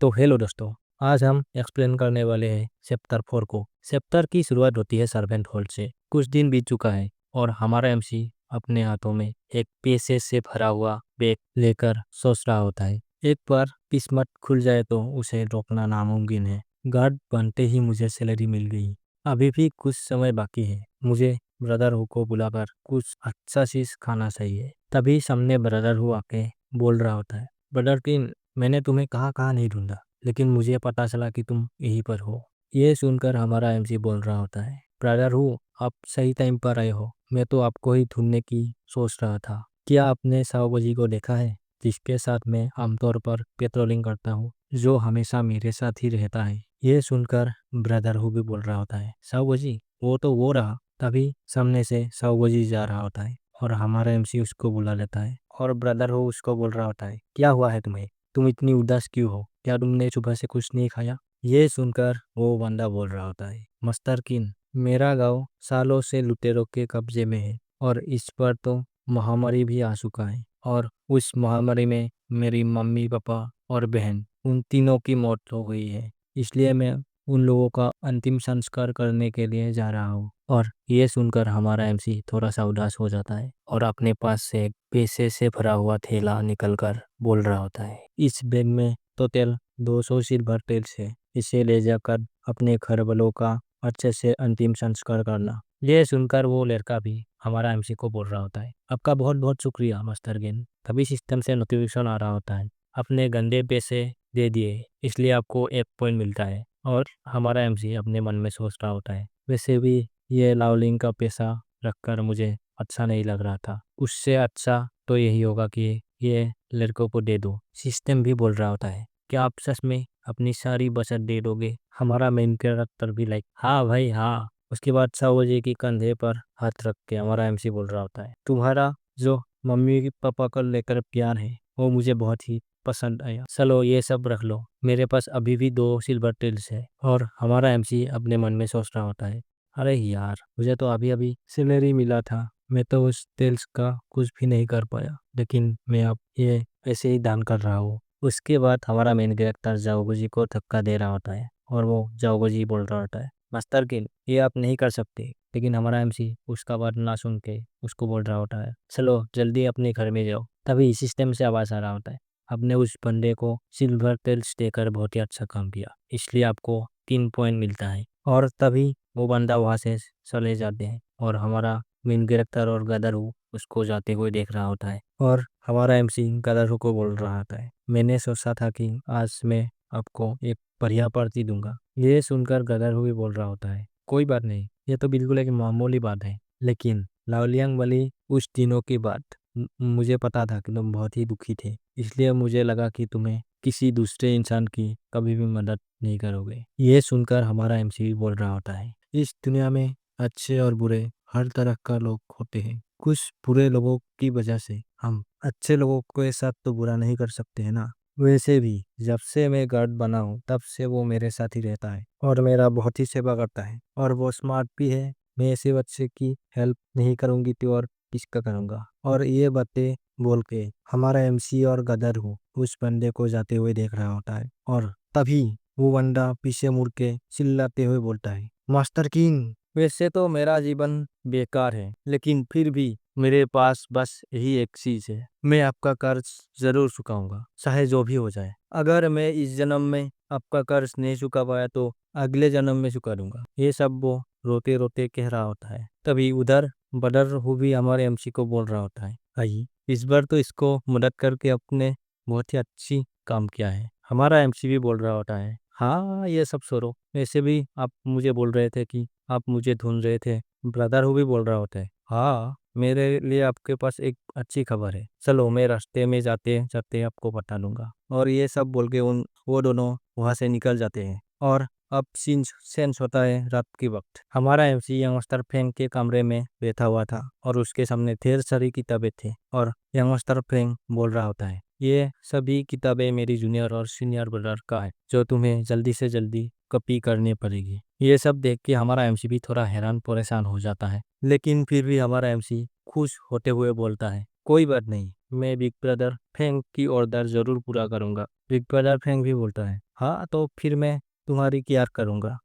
तो हेलो दोस्तों, आज हम एक्सप्लेन करने वाले हैं चैप्टर 4 को। चैप्टर की शुरुआत होती है सर्वेंट हॉल से। कुछ दिन बीत चुका है और हमारा एमसी अपने हाथों में एक पैसे से भरा हुआ बैग लेकर सोच रहा होता है। एक बार किस्मत खुल जाए तो उसे रोकना नामुमकिन है। गार्ड बनते ही मुझे सैलरी मिल गई। अभी भी कुछ समय बाकी है। मुझे ब्रदर हु को बुलाकर कुछ अच्छा चीज खाना चाहिए। तभी सामने ब्रदर हु आके बोल रहा होता है, ब्रदर किन, मैंने तुम्हें कहाँ नहीं ढूंढा, लेकिन मुझे पता चला कि तुम यहीं पर हो। ये सुनकर हमारा एमसी बोल रहा होता है, ब्रदर हूँ, आप सही टाइम पर आए हो। मैं तो आपको ही ढूंढने की सोच रहा था। क्या आपने साओबाजी को देखा है, जिसके साथ मैं आमतौर पर पेट्रोलिंग करता हूँ, जो हमेशा मेरे साथ ही रहता है। ये सुनकर ब्रदर हु भी बोल रहा होता है, साओबाजी, वो तो वो रहा। तभी सामने से साओबाजी जा रहा होता है और हमारा एमसी उसको बुला लेता है और ब्रदर हु उसको बोल रहा होता है, क्या हुआ है तुम्हें, तुम इतनी उदास क्यों हो, क्या तुमने सुबह से कुछ नहीं खाया। ये सुनकर वो बंदा बोल रहा होता है, मस्तर किन, मेरा गांव सालों से लुटेरों के कब्जे में है और इस पर तो महामारी भी आ चुका है और उस महामारी में मेरी मम्मी पापा और बहन उन तीनों की मौत हो गई है। इसलिए मैं उन लोगों का अंतिम संस्कार करने के लिए जा रहा हूँ। और ये सुनकर हमारा एमसी थोड़ा सा उदास हो जाता है और अपने पास से एक पैसे से भरा हुआ थैला निकलकर बोल रहा होता है, इस बैग में टोटल 200 सिल्वर टेल्स है। इसे ले जाकर अपने घर वालों का अच्छे से अंतिम संस्कार करना। ये सुनकर वो लड़का भी हमारा एमसी को बोल रहा होता है, आपका बहुत बहुत शुक्रिया मास्टर गेन। तभी सिस्टम से नोटिफिकेशन आ रहा होता है, अपने गंदे पैसे दे दिए इसलिए आपको 1 पॉइंट मिलता है। और हमारा एमसी अपने मन में सोच रहा होता है, वैसे भी ये लावलिंग का पैसा रखकर मुझे अच्छा नहीं लग रहा था, उससे अच्छा तो यही होगा कि ये लड़कों को दे दो। सिस्टम भी बोल रहा होता है, क्या आप सच में अपनी सारी बचत दे दोगे। हमारा मेन कैरेक्टर भी लाइक, हाँ भाई हाँ। उसके बाद सावजी की कंधे पर हाथ रख के हमारा एमसी बोल रहा होता है, तुम्हारा जो मम्मी पापा को लेकर प्यार है वो मुझे बहुत ही पसंद आया। चलो ये सब रख लो, मेरे पास अभी भी 2 सिल्वर टेल्स है। और हमारा एमसी अपने मन में सोच रहा होता है, अरे यार, मुझे तो अभी अभी सैलरी मिला था, मैं तो उस टेल्स का कुछ भी नहीं कर पाया, लेकिन मैं अब ये ऐसे ही दान कर रहा हूँ। उसके बाद हमारा मेन कैरेक्टर जाओगोजी को धक्का दे रहा होता है और वो जाओगोजी बोल रहा होता है, मास्टर किल, ये आप नहीं कर सकते। लेकिन हमारा एमसी उसका बात ना सुन के उसको बोल रहा होता है, चलो जल्दी अपने घर में जाओ। तभी सिस्टम से आवाज आ रहा होता है, आपने उस बंदे को सिल्वर टेल्स देकर बहुत ही अच्छा काम किया, इसलिए आपको 3 पॉइंट मिलता है। और तभी वो बंदा वहां से चले जाते हैं और हमारा मेन कैरेक्टर और गदर उसको जाते हुए देख रहा होता है। और हमारा एमसी गदर को बोल रहा होता है, मैंने सोचा था कि आज मैं आपको एक बढ़िया पार्टी दूंगा। ये सुनकर गदर भी बोल रहा होता है, कोई बात नहीं, ये तो बिल्कुल एक मामूली बात है, लेकिन लाओलियांग वाली उस दिनों की बात, मुझे पता था कि तुम बहुत ही दुखी थे, इसलिए मुझे लगा कि तुम्हें किसी दूसरे इंसान की कभी भी मदद नहीं करोगे। ये सुनकर हमारा एमसी बोल रहा होता है, इस दुनिया में अच्छे और बुरे हर तरह का लोग होते हैं। कुछ बुरे लोगों की वजह से हम अच्छे लोगों के साथ तो बुरा नहीं कर सकते हैं ना। वैसे भी जब से मैं गार्ड बना हूँ तब से वो मेरे साथ ही रहता है और मेरा बहुत ही सेवा करता है और वो स्मार्ट भी है। मैं ऐसे बच्चे की हेल्प नहीं करूंगी तो और किसका करूंगा। और ये बातें बोल के हमारा एमसी और गदर उस बंदे को जाते हुए देख रहा होता है और तभी वो बंदा पीछे मुड़ के चिल्लाते हुए बोलता है, मास्टर किंग, वैसे तो मेरा जीवन बेकार है, लेकिन फिर भी मेरे पास बस यही एक चीज है, मैं आपका कर्ज जरूर चुकाऊंगा, चाहे जो भी हो जाए। अगर मैं इस जन्म में आपका कर्ज नहीं चुका पाया तो अगले जन्म में चुका दूंगा। ये सब वो रोते रोते कह रहा होता है। तभी उधर बदर भी हमारे एमसी को बोल रहा होता है, भाई इस बार तो इसको मदद करके अपने बहुत ही अच्छी काम किया है। हमारा एमसी भी बोल रहा होता है, हाँ ये सब छोड़ो, वैसे भी आप मुझे बोल रहे थे कि आप मुझे ढूंढ रहे थे। ब्रदर भी बोल रहा होता है, हाँ मेरे लिए आपके पास एक अच्छी खबर है, चलो मैं रास्ते में जाते जाते आपको बता दूंगा। और ये सब बोल के वो दोनों वहां से निकल जाते हैं। और अब सीन सेंस होता है रात के वक्त। हमारा एमसी यंगस्टर फ्रैंक के कमरे में बैठा हुआ था और उसके सामने ढेर सारी किताबें थी और यंगस्टर फ्रैंक बोल रहा होता है, ये सभी किताबें मेरी जूनियर और सीनियर ब्रदर का है, जो तुम्हें जल्दी से जल्दी कॉपी करनी पड़ेगी। ये सब देख के हमारा एमसी भी थोड़ा हैरान परेशान हो जाता है, लेकिन फिर भी हमारा एमसी खुश होते हुए बोलता है, कोई बात नहीं, मैं बिग ब्रदर फ्रैंक की ऑर्डर जरूर पूरा करूंगा। बिग ब्रदर फ्रैंक भी बोलता है, हाँ, तो फिर मैं तुम्हारी केयर करूँगा।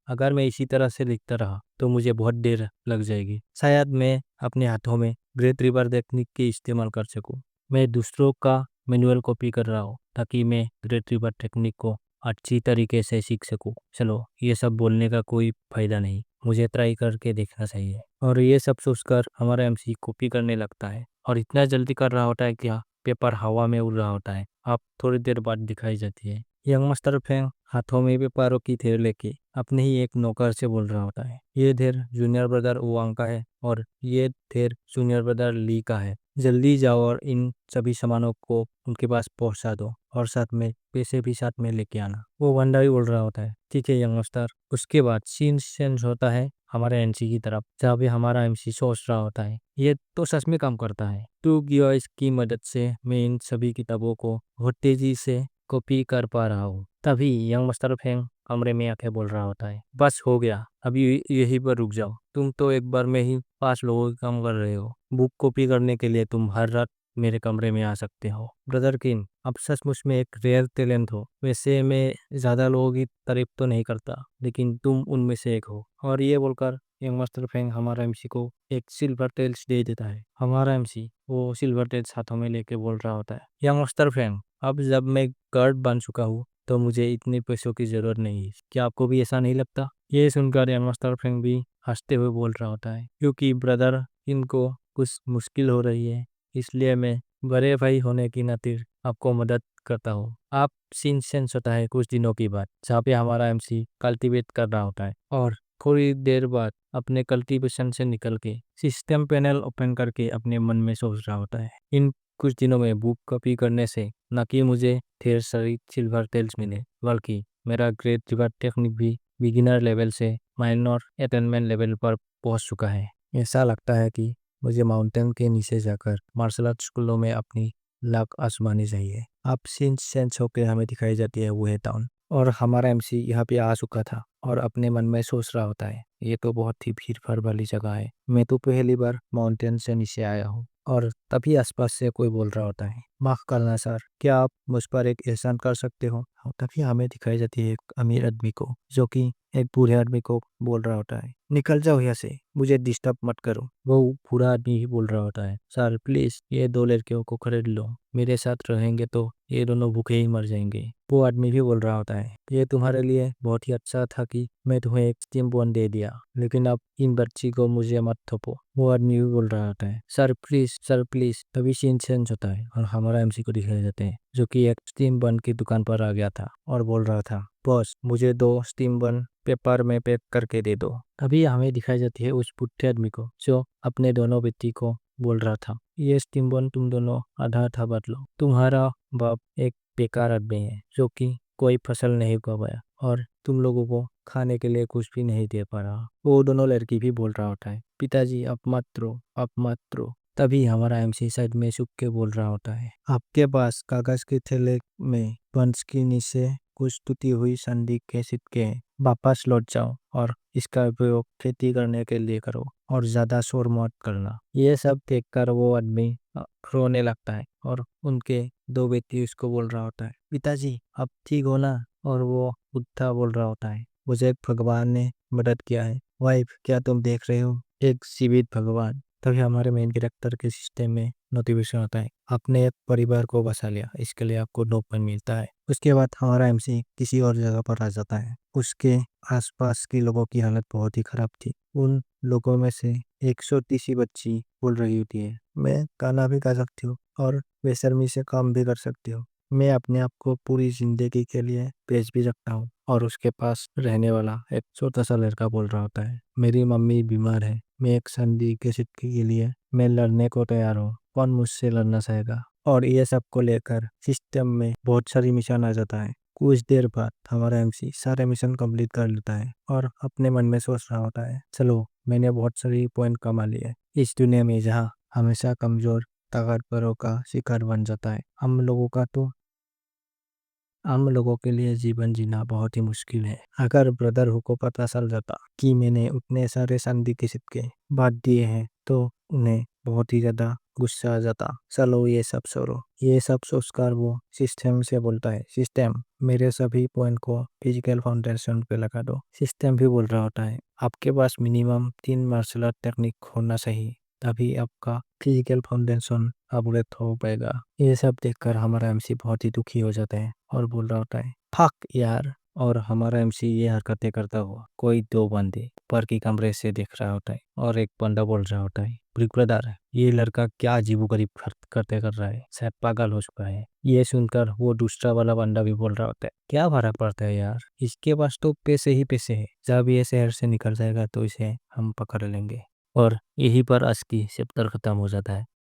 अगर मैं इसी तरह से लिखता रहा तो मुझे बहुत देर लग जाएगी। शायद मैं अपने हाथों में ग्रेट रिवर टेक्निक की इस्तेमाल कर सकूं। मैं दूसरों का मैनुअल कॉपी कर रहा हूँ ताकि मैं ग्रेट रिवर टेक्निक को अच्छी तरीके से सीख सकूं। चलो, ये सब बोलने का कोई फायदा नहीं, मुझे ट्राई करके देखना चाहिए। और ये सब सोचकर हमारा एमसी कॉपी करने लगता है और इतना जल्दी कर रहा होता है कि पेपर हवा में उड़ रहा होता है। अब थोड़ी देर बाद दिखाई जाती है यंग मास्टर फेंग हाथों में पेपरों की थैली लेके अपने ही एक नौकर से बोल रहा होता है, ये ढेर जूनियर ब्रदर वांग का है और ये ढेर जूनियर ब्रदर ली का है। जल्दी जाओ और इन सभी सामानों को उनके पास पहुंचा दो और साथ में पैसे भी साथ में लेके आना। वो वंडा भी बोल रहा होता है, ठीक है यंग मास्टर। उसके बाद सीन चेंज होता है हमारे एमसी की तरफ, जहाँ पे हमारा एमसी सोच रहा होता है ये तो सच में काम करता है। टू गियोस की मदद से मैं इन सभी किताबों को बहुत तेजी से कॉपी कर पा रहा हूँ। तभी यंग मास्टर फेंग कमरे में आके बोल रहा होता है, बस हो गया, अभी यहीं पर रुक जाओ। तुम तो एक बार में ही 5 लोगों का काम कर रहे हो। बुक कॉपी करने के लिए तुम हर रात मेरे कमरे में आ सकते हो। ब्रदर किन, अब सचमुच में एक रेयर टैलेंट हो। वैसे मैं ज्यादा लोगों की तारीफ तो नहीं करता, लेकिन तुम उनमें से एक हो। और ये बोलकर यंग मास्टर फेंग हमारा एमसी को एक सिल्वर टेल्स दे देता है। हमारा एमसी वो सिल्वर टेल्स हाथों में लेके बोल रहा होता है, यंग मास्टर फेंग, अब जब मैं गार्ड बन चुका हूँ तो मुझे इतने पैसों की जरूरत नहीं है। क्या आपको भी ऐसा नहीं लगता? ये सुनकर यंग मास्टर फेंग भी हंसते हुए बोल रहा होता है, क्योंकि ब्रदर इनको कुछ मुश्किल हो रही है, इसलिए मैं बड़े भाई होने की नाते आपको मदद करता हूँ। आप सीन सेंस होता है कुछ दिनों की बात, जहाँ पे हमारा एमसी कल्टीवेट कर रहा होता है और थोड़ी देर बाद अपने कल्टीवेशन से निकल के सिस्टम पैनल ओपन करके अपने मन में सोच रहा होता है, इन कुछ दिनों में बुक कॉपी करने से न कि मुझे ढेर सारी सिल्वर टेल्स मिले, बल्कि मेरा ग्रेट रिवर टेक्निक भी बिगिनर लेवल से माइनर अटेनमेंट लेवल पर पहुंच चुका है। ऐसा लगता है कि मुझे माउंटेन के नीचे जाकर मार्शल आर्ट स्कूलों में अपनी लाख आजमानी चाहिए। अब सीन सेंस होकर हमें दिखाई जाती है वो है टाउन, और हमारा एमसी यहाँ पे आ चुका था और अपने मन में सोच रहा होता है, ये तो बहुत ही भीड़ भाड़ वाली जगह है, मैं तो पहली बार माउंटेन से नीचे आया हूँ। और तभी आसपास से कोई बोल रहा होता है, माफ करना सर, क्या आप मुझ पर एक एहसान कर सकते हो? और तभी हमें दिखाई जाती है एक अमीर आदमी को, जो कि एक बूढ़े आदमी को बोल रहा होता है, निकल जाओ यहाँ से, मुझे डिस्टर्ब मत करो। वो बूढ़ा आदमी ही बोल रहा होता है, सर प्लीज ये 2 लड़कियों को खरीद लो, मेरे साथ रहेंगे तो ये दोनों भूखे ही मर जाएंगे। वो आदमी भी बोल रहा होता है, ये तुम्हारे लिए बहुत ही अच्छा था कि मैं तुम्हें एक स्टीम बॉन्ड दे दिया, लेकिन अब इन बच्ची को मुझे मत थोपो। वो आदमी भी बोल रहा होता है, सर प्लीज सर प्लीज। तभी सीन चेंज होता है और हमारा एमसी को दिखाई देते हैं, जो कि एक स्टीम बन की दुकान पर आ गया था और बोल रहा था, बॉस मुझे 2 स्टीम बन पेपर में पैक करके दे दो। तभी हमें दिखाई जाती है उस बुढ़े आदमी को, जो अपने दोनों बेटी को बोल रहा था, ये स्टीम बन तुम दोनों आधा आधा बांट लो, तुम्हारा बाप एक बेकार आदमी है जो कि कोई फसल नहीं उगा पाया और तुम लोगों को खाने के लिए कुछ भी नहीं दे पा रहा। वो दोनों लड़की भी बोल रहा होता है, पिताजी आप मत रो, आप मत रो। तभी हमारा एमसी साइड में झुक के बोल रहा होता है, आपके पास कागज के थैले में बंस के नीचे कुछ टूटी हुई संदी के सिक्के, वापस लौट जाओ और इसका उपयोग खेती करने के लिए करो और ज्यादा शोर मत करना। ये सब देखकर वो आदमी रोने लगता है और उनके 2 बेटी उसको बोल रहा होता है, पिताजी अब ठीक हो ना? और वो बुद्धा बोल रहा होता है, मुझे भगवान ने मदद किया है। वाइफ क्या तुम देख रहे हो, एक जीवित भगवान। तभी हमारे मेन कैरेक्टर के सिस्टम में नोटिफिकेशन आता है, आपने एक परिवार को बचा लिया, इसके लिए आपको 2 पॉइंट मिलता है। उसके बाद हमारा एमसी किसी और जगह पर आ जाता है। उसके आसपास के लोगों की हालत बहुत ही खराब थी। उन लोगों में से एक छोटी सी बच्ची बोल रही होती है, मैं गाना भी गा सकती हूँ और बेशर्मी से काम भी कर सकती हूँ। मैं अपने आप को पूरी जिंदगी के लिए बेच भी सकता हूँ। और उसके पास रहने वाला एक छोटा सा लड़का बोल रहा होता है, मेरी मम्मी बीमार है, मैं एक संधि के सिक्के के लिए मैं लड़ने को तैयार हूँ, कौन मुझसे लड़ना चाहेगा? और ये सब को लेकर सिस्टम में बहुत सारी मिशन आ जाता है। कुछ देर बाद हमारा एमसी सारे मिशन कंप्लीट कर लेता है और अपने मन में सोच रहा होता है, चलो मैंने बहुत सारी पॉइंट कमा लिए इस दुनिया में, जहाँ हमेशा कमजोर ताकतवरों का शिकार बन जाता है। हम लोगों के लिए जीवन जीना बहुत ही मुश्किल है। अगर ब्रदर हु को पता चल जाता कि मैंने उतने सारे संधि के सिक्के बांट दिए हैं तो उन्हें बहुत ही ज्यादा गुस्सा आ जाता। चलो ये सब छोड़ो, ये सब सोचकर वो सिस्टम से बोलता है, सिस्टम मेरे सभी पॉइंट को फिजिकल फाउंडेशन पे लगा दो। सिस्टम भी बोल रहा होता है आपके पास मिनिमम 3 मार्शल आर्ट टेक्निक होना चाहिए, तभी आपका फिजिकल फाउंडेशन अपग्रेड हो पाएगा। ये सब देखकर हमारा एमसी बहुत ही दुखी हो जाता है और बोल रहा होता है फक यार। और हमारा एमसी ये हरकतें करता हुआ कोई दो बंदे ऊपर की कमरे से देख रहा होता है और एक बंदा बोल रहा होता है ब्रिगेडियर ये लड़का क्या अजीबोगरीब करते कर रहा है, शायद पागल हो चुका है। ये सुनकर वो दूसरा वाला बंदा भी बोल रहा होता है क्या फर्क पड़ता है यार, इसके पास तो पैसे ही पैसे है, जब ये शहर से निकल जाएगा तो इसे हम पकड़ लेंगे। और यहीं पर आज की चैप्टर खत्म हो जाता है।